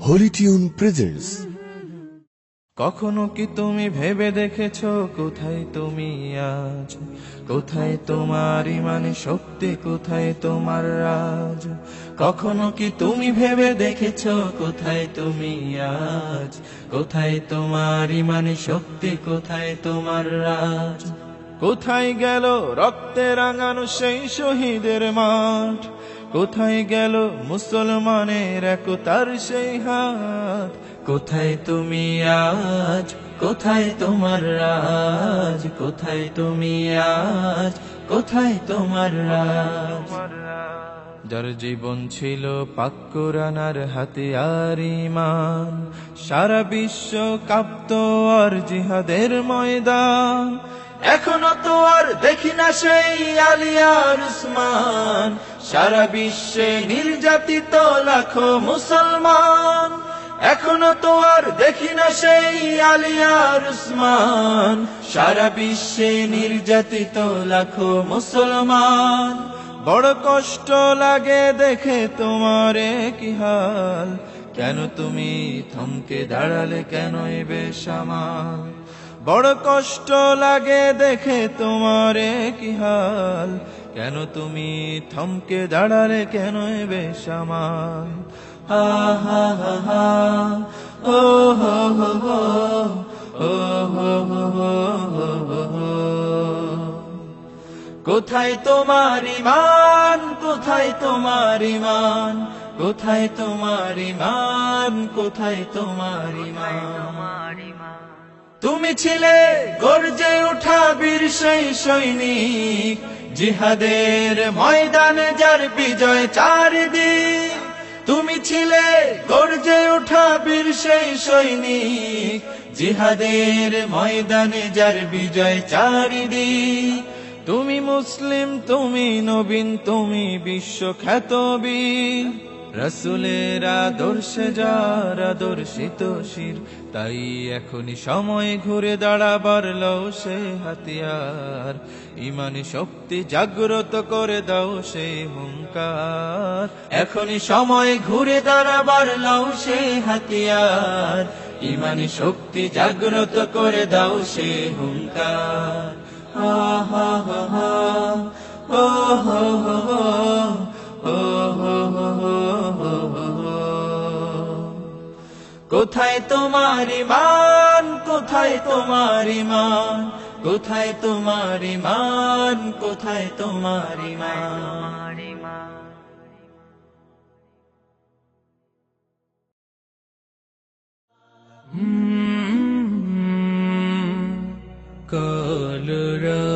Holi tune presents. কখনো কি তুমি ভেবে দেখেছো কোথায় তুমি আজ? কোথায় তোমার ইমানি শক্তি, কোথায় তোমার রাজ? কখনো কি তুমি ভেবে দেখেছো কোথায় তুমি আজ? কোথায় তোমার ইমানি শক্তি, কোথায় তোমার রাজ? কোথায় গেল রক্তে রাঙানো সেই শহীদের মাঠ? কোথায় গেল মুসলমানের একতার সেই হাত? কোথায় তুমি আজ? কোথায় তোমার রাজ? কোথায় তুমি আজ? কোথায় তোমার রাজ? যার জীবন ছিল পাক কোরআন আর হাতিয়ার ঈমান, সারা বিশ্ব কাঁপত আর জিহাদের ময়দান। এখনো তো আর দেখি না সেই আলী আর উসমান, সারা বিশ্বে নির্যাতিত লাখো মুসলমান। এখনো তো আর দেখি না সেই আলী আর উসমান, সারা বিশ্বে নির্যাতিত লাখো মুসলমান। বড় কষ্ট লাগে দেখে তোমারে কি হাল, কেন তুমি থমকে দাঁড়ালে, কেন এ বেসামাল? বড় কষ্ট লাগে দেখে তোমারে কি হাল, কেন তুমি থমকে দাঁড়ালে, কেন এ বেসামাল? হা হা হা হা, ও হো হো হো, ও হো হো হো হো হো। কোথায় তোমার ঈমান? কোথায় তোমার ঈমান? কোথায় তোমার ঈমান? কোথায় তোমার ঈমান? তুমি ছিলে গর্জে ওঠা বীর সেই সৈনিক, জিহাদের ময়দানে যার বিজয় চারিদিক। তুমি ছিলে গর্জে ওঠা বীর সেই সৈনিক, জিহাদের ময়দানে যার বিজয় চারিদিক। তুমি মুসলিম, তুমি নবীন, তুমি বিশ্বখ্যাত বীর, রাসূলের আদর্শে যার আদর্শিত শির। তাই এখনই সময় ঘুরে দাঁড়াবার লও সে হাতিয়ার, ইমানি শক্তি জাগ্রত করে দাও সে হুঙ্কার। এখনই সময় ঘুরে দাঁড়াবার লও সে হাতিয়ার, ইমানি শক্তি জাগ্রত করে দাও সে হুঙ্কার। হা হা হা হা, ও হো হো হো, ও হো হো হো হো হো। কোথায় তোমার ঈমান? কোথায় তোমার ঈমান? কোথায় তোমার ঈমান? কোথায় তোমার ঈমান? কলরা